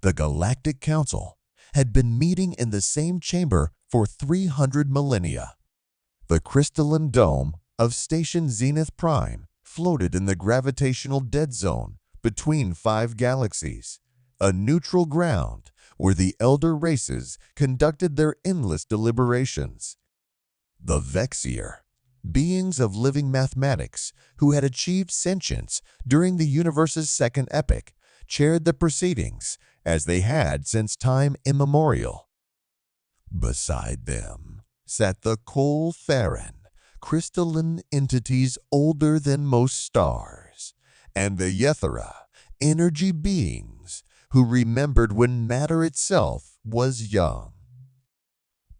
The Galactic Council had been meeting in the same chamber for 300 millennia. The crystalline dome of Station Zenith Prime floated in the gravitational dead zone between 5 galaxies, a neutral ground where the elder races conducted their endless deliberations. The Vexier, beings of living mathematics who had achieved sentience during the universe's second epoch, chaired the proceedings as they had since time immemorial. Beside them sat the Kol-Theran, crystalline entities older than most stars, and the Yethera, energy beings who remembered when matter itself was young.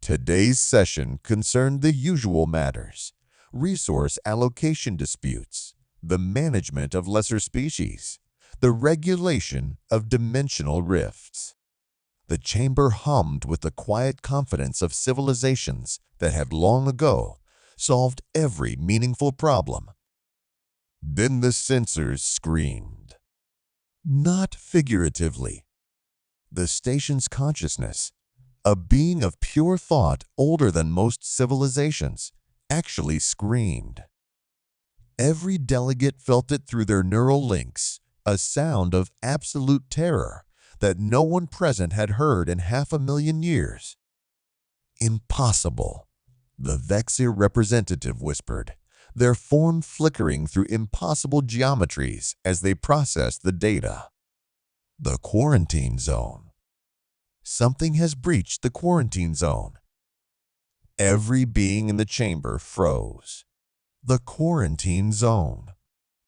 Today's session concerned the usual matters: resource allocation disputes, the management of lesser species, the regulation of dimensional rifts. The chamber hummed with the quiet confidence of civilizations that had long ago solved every meaningful problem. Then the sensors screamed. Not figuratively. The station's consciousness, a being of pure thought older than most civilizations, actually screamed. Every delegate felt it through their neural links, a sound of absolute terror that no one present had heard in 500,000 years. Impossible, the Vexier representative whispered, their form flickering through impossible geometries as they processed the data. The quarantine zone. Something has breached the quarantine zone. Every being in the chamber froze. The quarantine zone.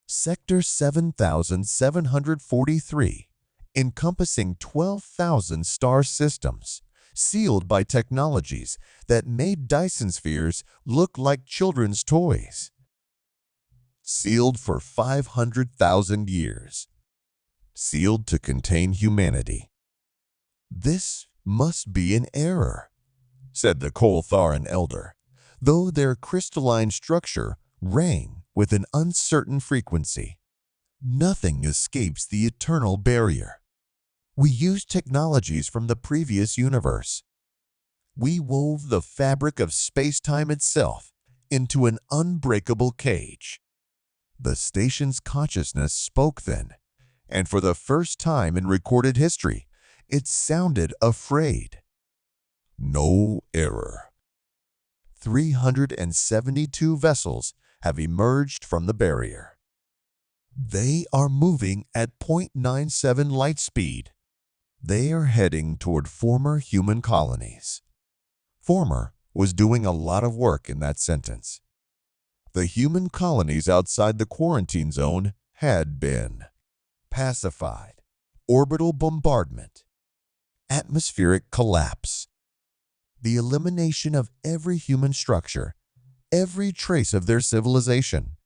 Sector 7743, encompassing 12,000 star systems, sealed by technologies that made Dyson spheres look like children's toys. Sealed for 500,000 years. Sealed to contain humanity. This must be an error, said the Kol-Theran elder, though their crystalline structure rang with an uncertain frequency. Nothing escapes the eternal barrier. We used technologies from the previous universe. We wove the fabric of space-time itself into an unbreakable cage. The station's consciousness spoke then, and for the first time in recorded history, it sounded afraid. No error. 372 vessels have emerged from the barrier. They are moving at 0.97 light speed. They are heading toward former human colonies. Former was doing a lot of work in that sentence. The human colonies outside the quarantine zone had been pacified, orbital bombardment, atmospheric collapse, the elimination of every human structure, every trace of their civilization.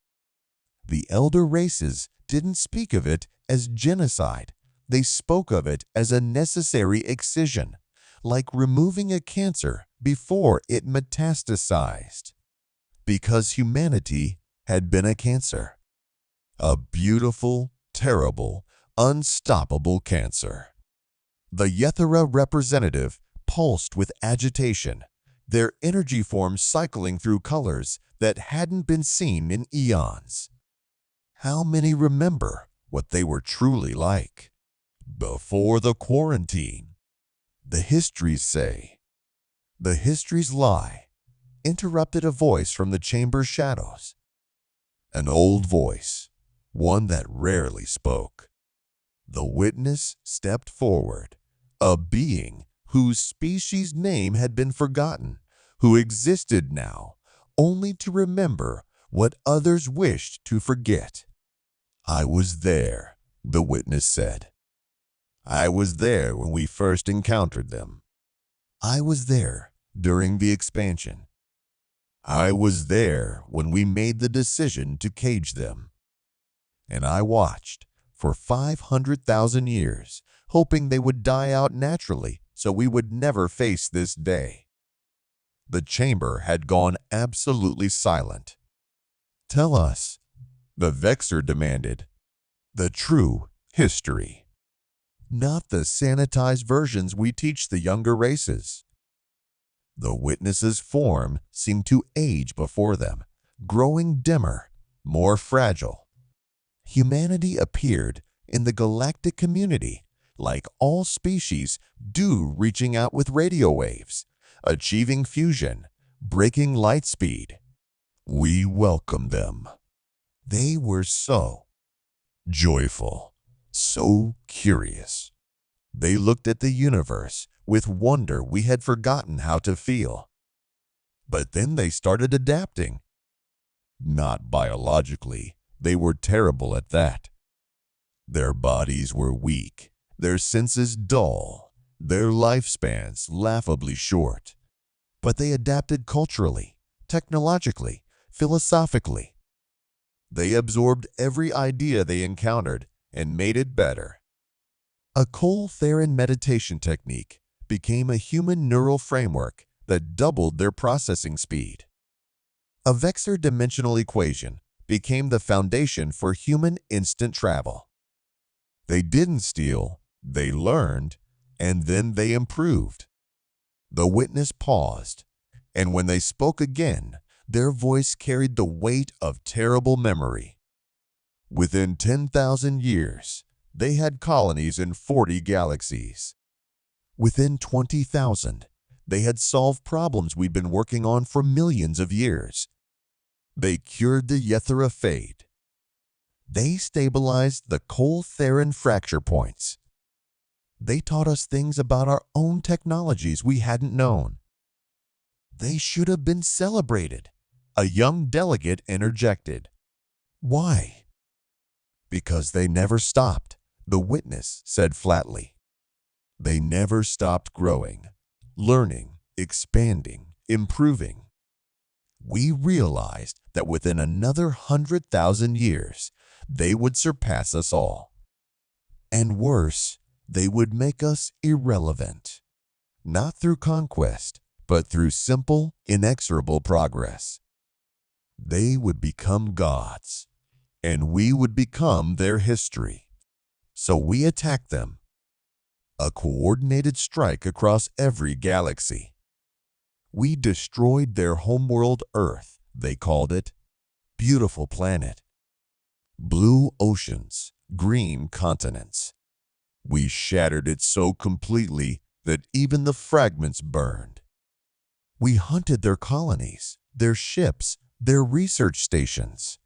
The elder races didn't speak of it as genocide. They spoke of it as a necessary excision, like removing a cancer before it metastasized. Because humanity had been a cancer. A beautiful, terrible, unstoppable cancer. The Yethera representative pulsed with agitation, their energy forms cycling through colors that hadn't been seen in eons. How many remember what they were truly like? Before the quarantine. The histories say. The histories lie, interrupted a voice from the chamber's shadows. An old voice, one that rarely spoke. The witness stepped forward, a being whose species name had been forgotten, who existed now only to remember what others wished to forget. I was there, the witness said. I was there when we first encountered them. I was there during the expansion. I was there when we made the decision to cage them. And I watched for 500,000 years, hoping they would die out naturally so we would never face this day. The chamber had gone absolutely silent. Tell us, the Vexer demanded, the true history. not the sanitized versions we teach the younger races. The witnesses' form seemed to age before them, growing dimmer, more fragile. Humanity appeared in the galactic community, like all species do, reaching out with radio waves, achieving fusion, breaking light speed. We welcomed them. They were so joyful, so curious. They looked at the universe with wonder we had forgotten how to feel. But then they started adapting. Not biologically, they were terrible at that. Their bodies were weak, their senses dull, their lifespans laughably short. But they adapted culturally, technologically, philosophically. They absorbed every idea they encountered and made it better. A Cole-Theron meditation technique became a human neural framework that doubled their processing speed. A vector dimensional equation became the foundation for human instant travel. They didn't steal, they learned, and then they improved. The witness paused, and when they spoke again, their voice carried the weight of terrible memory. Within 10,000 years, they had colonies in 40 galaxies. Within 20,000, they had solved problems we'd been working on for millions of years. They cured the Yethera fade. They stabilized the Cole-Theron fracture points. They taught us things about our own technologies we hadn't known. They should have been celebrated, a young delegate interjected. Why? Because they never stopped, the witness said flatly. They never stopped growing, learning, expanding, improving. We realized that within another 100,000 years, they would surpass us all. And worse, they would make us irrelevant. Not through conquest, but through simple, inexorable progress. They would become gods, and we would become their history. So we attacked them. A coordinated strike across every galaxy. We destroyed their homeworld Earth, they called it. Beautiful planet. Blue oceans, green continents. We shattered it so completely that even the fragments burned. We hunted their colonies, their ships, their research stations.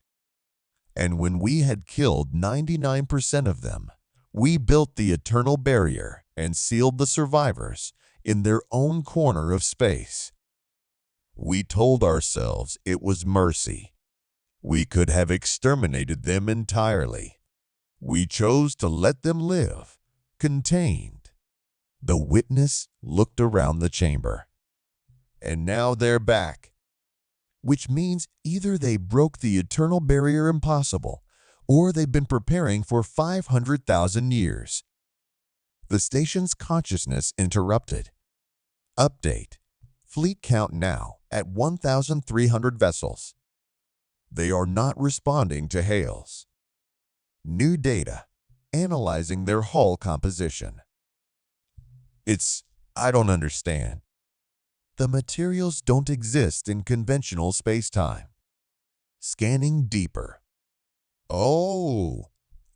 And when we had killed 99% of them, we built the eternal barrier and sealed the survivors in their own corner of space. We told ourselves it was mercy. We could have exterminated them entirely. We chose to let them live, contained. The witness looked around the chamber. And now they're back. Which means either they broke the eternal barrier impossible, or they've been preparing for 500,000 years. The station's consciousness interrupted. Update. Fleet count now at 1,300 vessels. They are not responding to hails. New data. Analyzing their hull composition. I don't understand. The materials don't exist in conventional space-time. Scanning deeper. Oh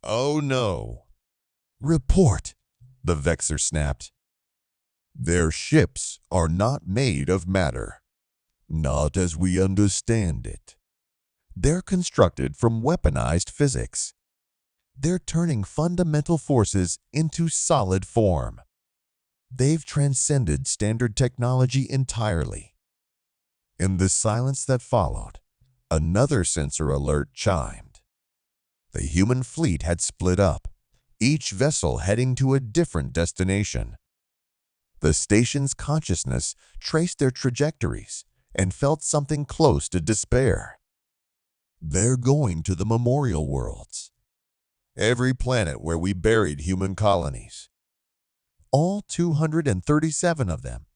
no. Report, the Vexor snapped. Their ships are not made of matter, not as we understand it. They're constructed from weaponized physics. They're turning fundamental forces into solid form. They've transcended standard technology entirely. In the silence that followed, another sensor alert chimed. The human fleet had split up, each vessel heading to a different destination. The station's consciousness traced their trajectories and felt something close to despair. They're going to the memorial worlds. Every planet where we buried human colonies. All 237 of them.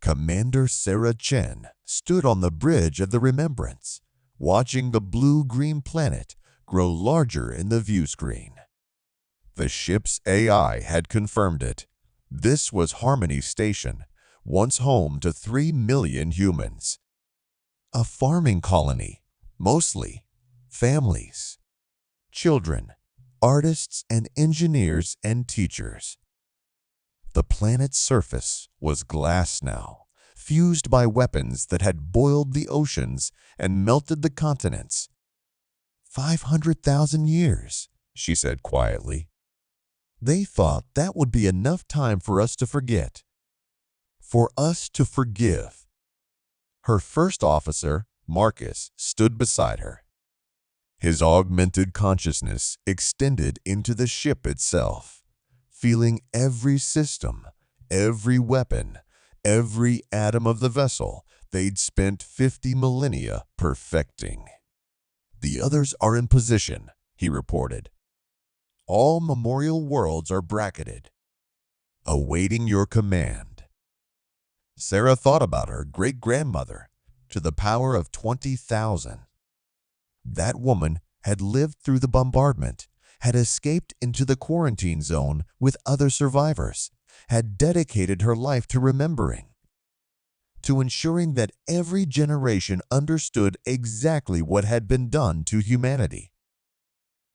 Commander Sarah Chen stood on the bridge of the Remembrance, watching the blue-green planet grow larger in the view screen. The ship's AI had confirmed it. This was Harmony Station, once home to 3 million humans. A farming colony, mostly families, children, artists and engineers and teachers. The planet's surface was glass now, fused by weapons that had boiled the oceans and melted the continents. 500,000 years, she said quietly. They thought that would be enough time for us to forget, for us to forgive. Her first officer, Marcus, stood beside her. His augmented consciousness extended into the ship itself, feeling every system, every weapon, every atom of the vessel they'd spent 50 millennia perfecting. "The others are in position," he reported. "All memorial worlds are bracketed, awaiting your command." Sarah thought about her great-grandmother to the power of 20,000. That woman had lived through the bombardment, had escaped into the quarantine zone with other survivors, had dedicated her life to remembering, to ensuring that every generation understood exactly what had been done to humanity.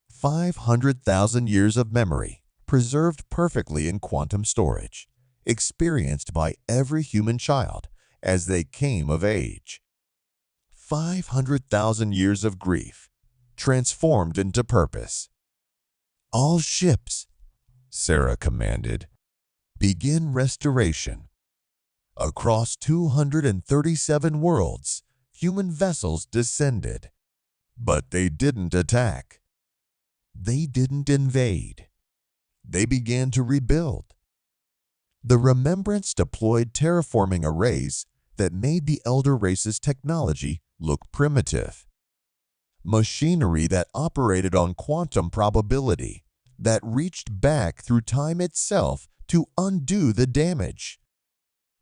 500,000 years of memory, preserved perfectly in quantum storage, experienced by every human child as they came of age. 500,000 years of grief, transformed into purpose. "All ships," Sarah commanded, "begin restoration." Across 237 worlds, human vessels descended. But they didn't attack. They didn't invade. They began to rebuild. The Remembrance deployed terraforming arrays that made the elder race's technology look primitive. Machinery that operated on quantum probability, that reached back through time itself to undo the damage.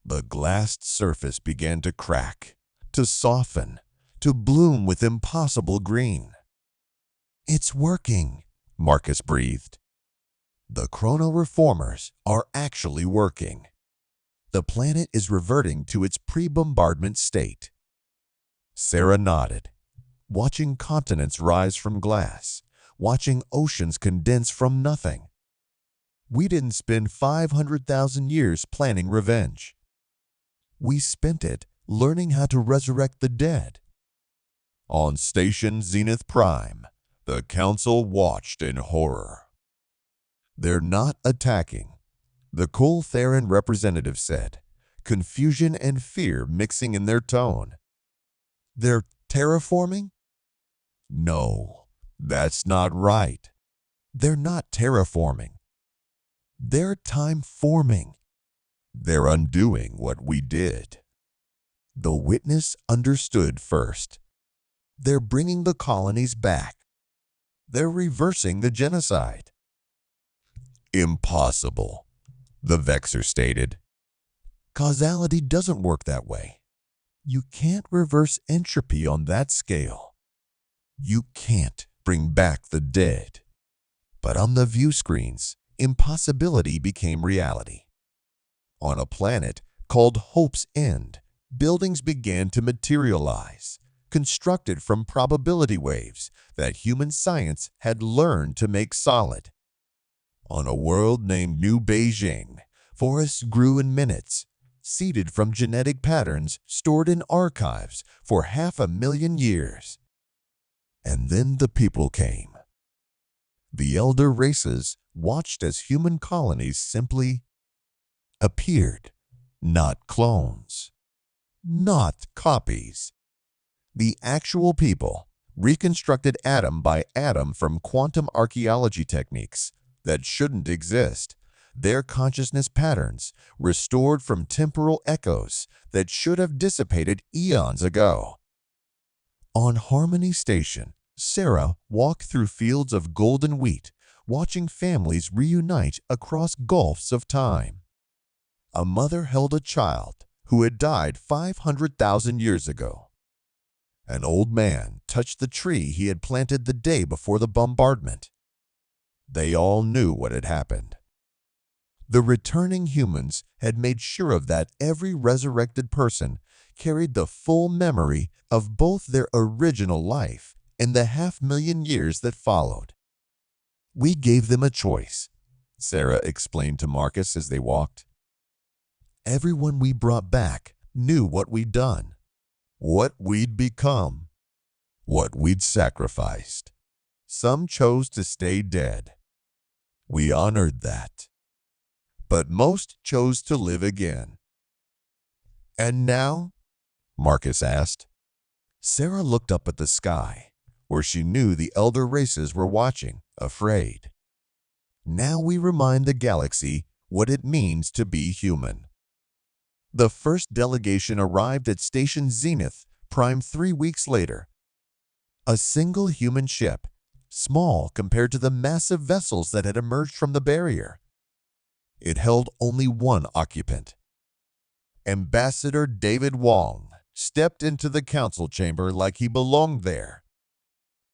The glassed surface began to crack, to soften, to bloom with impossible green. "It's working," Marcus breathed. "The chrono-reformers are actually working. The planet is reverting to its pre-bombardment state." Sarah nodded, watching continents rise from glass, watching oceans condense from nothing. "We didn't spend 500,000 years planning revenge. We spent it learning how to resurrect the dead." On Station Zenith Prime, the Council watched in horror. "They're not attacking," the Kul Theron representative said, confusion and fear mixing in their tone. "They're terraforming?" "No, that's not right. They're not terraforming. They're time-forming. They're undoing what we did." The witness understood first. "They're bringing the colonies back. They're reversing the genocide." "Impossible," the Vexer stated. "Causality doesn't work that way. You can't reverse entropy on that scale. You can't bring back the dead." But on the view screens, impossibility became reality. On a planet called Hope's End, buildings began to materialize, constructed from probability waves that human science had learned to make solid. On a world named New Beijing, forests grew in minutes, seeded from genetic patterns stored in archives for 500,000 years. And then the people came. The elder races watched as human colonies simply appeared, not clones, not copies. The actual people, reconstructed atom by atom from quantum archaeology techniques that shouldn't exist, their consciousness patterns restored from temporal echoes that should have dissipated eons ago. On Harmony Station, Sarah walked through fields of golden wheat, watching families reunite across gulfs of time. A mother held a child who had died 500,000 years ago. An old man touched the tree he had planted the day before the bombardment. They all knew what had happened. The returning humans had made sure of that every resurrected person carried the full memory of both their original life and the 500,000 years that followed. We gave them a choice, Sarah explained to Marcus as they walked. Everyone we brought back knew what we'd done, what we'd become, what we'd sacrificed. Some chose to stay dead. We honored that. But most chose to live again. And now? Marcus asked. Sarah looked up at the sky, where she knew the elder races were watching, afraid. Now we remind the galaxy what it means to be human. The first delegation arrived at Station Zenith Prime 3 weeks later. A single human ship, small compared to the massive vessels that had emerged from the barrier. It held only one occupant. Ambassador David Wong stepped into the council chamber like he belonged there.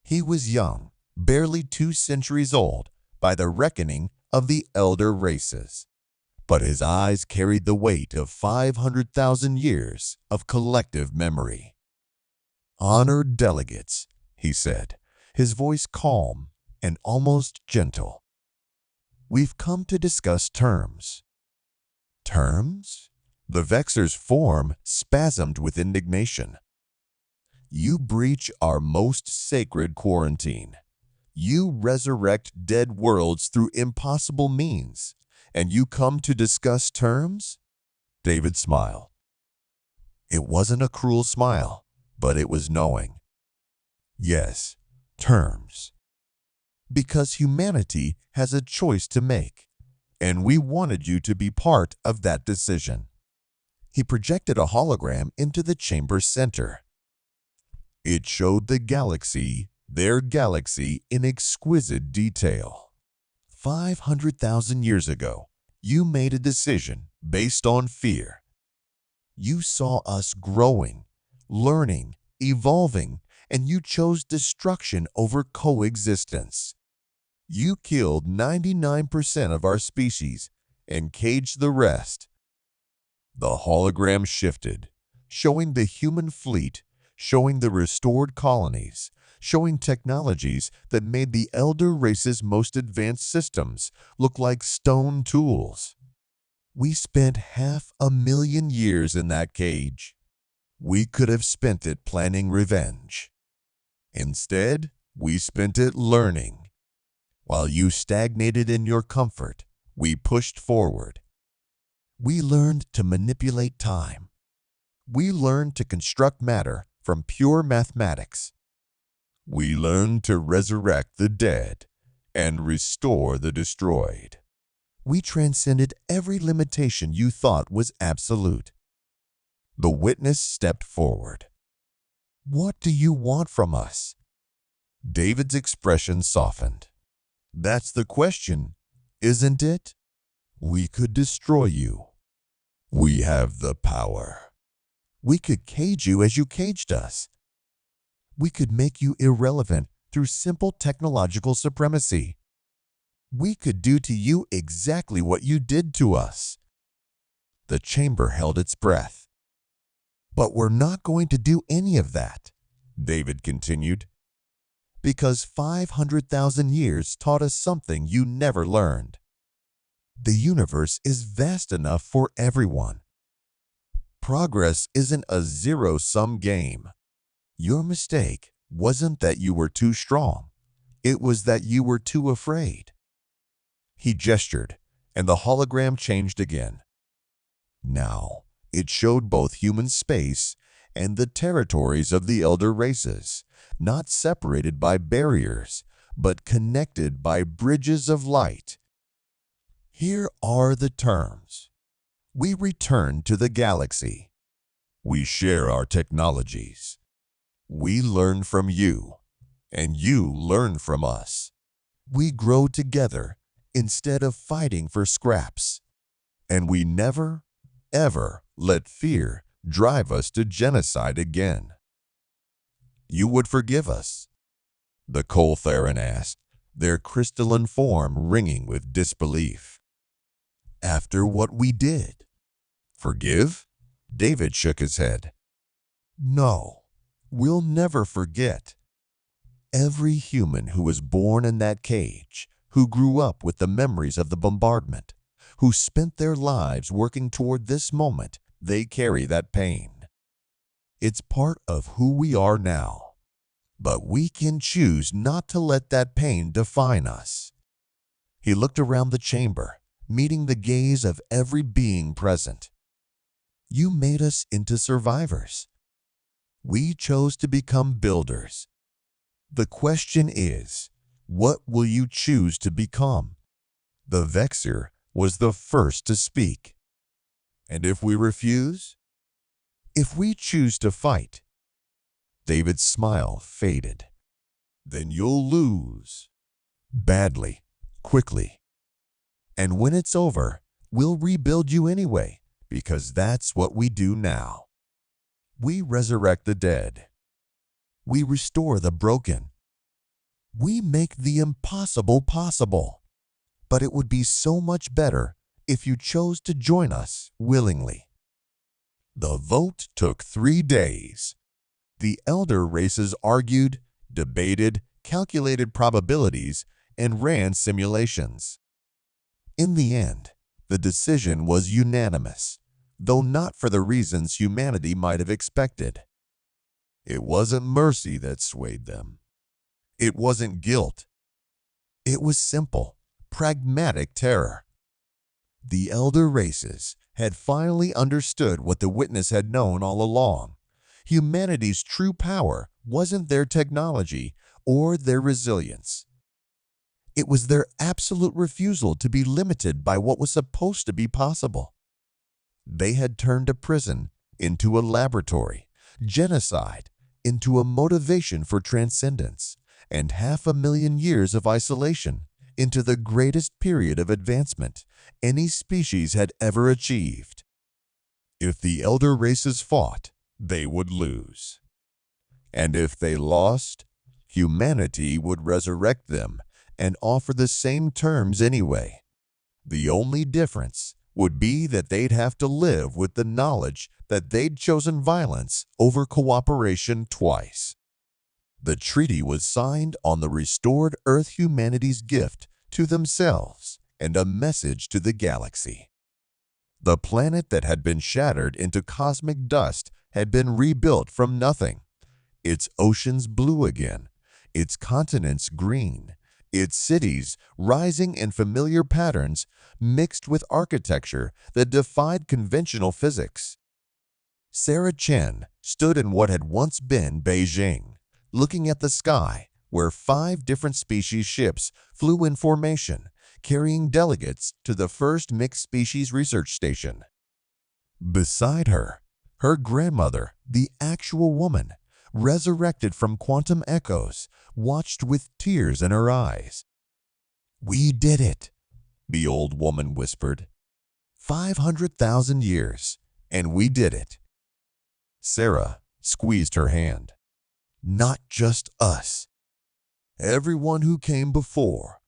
He was young, barely 2 centuries old by the reckoning of the elder races. But his eyes carried the weight of 500,000 years of collective memory. Honored delegates, he said, his voice calm and almost gentle. We've come to discuss terms. Terms? The Vexer's form spasmed with indignation. You breach our most sacred quarantine. You resurrect dead worlds through impossible means, and you come to discuss terms? David smiled. It wasn't a cruel smile, but it was knowing. Yes, terms. Because humanity has a choice to make, and we wanted you to be part of that decision. He projected a hologram into the chamber's center. It showed the galaxy, their galaxy, in exquisite detail. 500,000 years ago, you made a decision based on fear. You saw us growing, learning, evolving, and you chose destruction over coexistence. You killed 99% of our species and caged the rest. The hologram shifted, showing the human fleet, showing the restored colonies, showing technologies that made the elder race's most advanced systems look like stone tools. We spent 500,000 years in that cage. We could have spent it planning revenge. Instead, we spent it learning. While you stagnated in your comfort, we pushed forward. We learned to manipulate time. We learned to construct matter from pure mathematics. We learned to resurrect the dead and restore the destroyed. We transcended every limitation you thought was absolute. The witness stepped forward. What do you want from us? David's expression softened. That's the question, isn't it? We could destroy you. We have the power. We could cage you as you caged us. We could make you irrelevant through simple technological supremacy. We could do to you exactly what you did to us. The chamber held its breath. But we're not going to do any of that, David continued, because 500,000 years taught us something you never learned. The universe is vast enough for everyone. Progress isn't a zero-sum game. Your mistake wasn't that you were too strong. It was that you were too afraid. He gestured, and the hologram changed again. Now, it showed both human space and the territories of the elder races, not separated by barriers, but connected by bridges of light. Here are the terms. We return to the galaxy. We share our technologies. We learn from you, and you learn from us. We grow together instead of fighting for scraps. And we never, ever let fear drive us to genocide again. You would forgive us? The Coltheran asked, their crystalline form ringing with disbelief. After what we did. Forgive? David shook his head. No, we'll never forget. Every human who was born in that cage, who grew up with the memories of the bombardment, who spent their lives working toward this moment, they carry that pain. It's part of who we are now. But we can choose not to let that pain define us. He looked around the chamber, meeting the gaze of every being present. You made us into survivors. We chose to become builders. The question is, what will you choose to become? The Vexer was the first to speak. And if we refuse? If we choose to fight? David's smile faded. Then you'll lose. Badly, quickly. And when it's over, we'll rebuild you anyway, because that's what we do now. We resurrect the dead. We restore the broken. We make the impossible possible. But it would be so much better if you chose to join us willingly. The vote took 3 days. The elder races argued, debated, calculated probabilities, and ran simulations. In the end, the decision was unanimous, though not for the reasons humanity might have expected. It wasn't mercy that swayed them. It wasn't guilt. It was simple, pragmatic terror. The elder races had finally understood what the witness had known all along. Humanity's true power wasn't their technology or their resilience. It was their absolute refusal to be limited by what was supposed to be possible. They had turned a prison into a laboratory, genocide into a motivation for transcendence, and 500,000 years of isolation into the greatest period of advancement any species had ever achieved. If the elder races fought, they would lose. And if they lost, humanity would resurrect them and offer the same terms anyway. The only difference would be that they'd have to live with the knowledge that they'd chosen violence over cooperation twice. The treaty was signed on the restored Earth humanity's gift to themselves and a message to the galaxy. The planet that had been shattered into cosmic dust had been rebuilt from nothing. Its oceans blue again, its continents green, its cities rising in familiar patterns mixed with architecture that defied conventional physics. Sarah Chen stood in what had once been Beijing, looking at the sky where 5 different species ships flew in formation, carrying delegates to the first mixed species research station. Beside her, her grandmother, the actual woman, resurrected from quantum echoes, watched with tears in her eyes. "We did it," the old woman whispered. 500,000 years, and we did it. Sarah squeezed her hand. Not just us. Everyone who came before.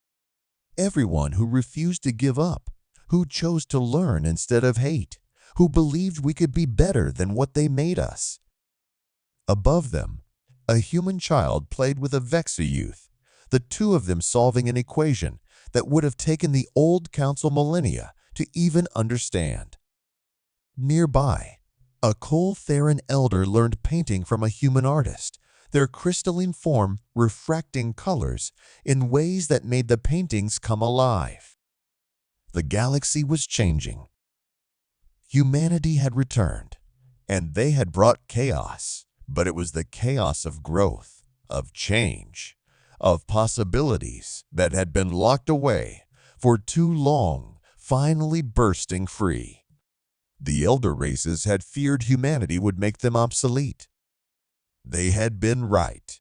Everyone who refused to give up, who chose to learn instead of hate, who believed we could be better than what they made us. Above them, a human child played with a Vexi youth, the two of them solving an equation that would have taken the old council millennia to even understand. Nearby, a Coltheran elder learned painting from a human artist, their crystalline form refracting colors in ways that made the paintings come alive. The galaxy was changing. Humanity had returned, and they had brought chaos, but it was the chaos of growth, of change, of possibilities that had been locked away for too long, finally bursting free. The elder races had feared humanity would make them obsolete. They had been right.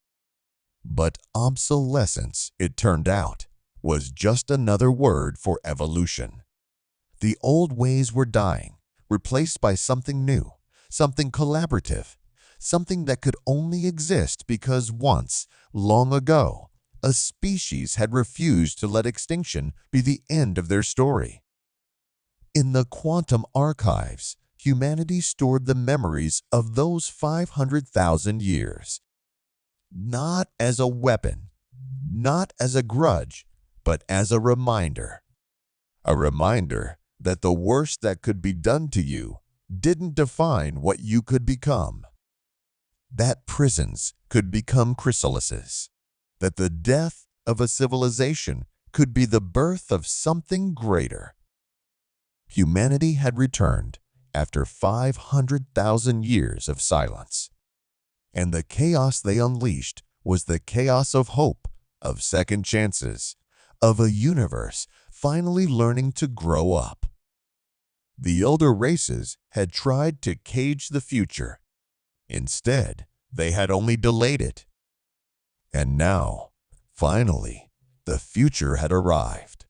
But obsolescence, it turned out, was just another word for evolution. The old ways were dying, replaced by something new, something collaborative, something that could only exist because once, long ago, A species had refused to let extinction be the end of their story. In the quantum archives, humanity stored the memories of those 500,000 years, not as a weapon, not as a grudge, but as a reminder. A reminder that the worst that could be done to you didn't define what you could become. That prisons could become chrysalises. That the death of a civilization could be the birth of something greater. Humanity had returned after 500,000 years of silence. And the chaos they unleashed was the chaos of hope, of second chances, of a universe finally learning to grow up. The elder races had tried to cage the future. Instead, they had only delayed it. And now, finally, the future had arrived.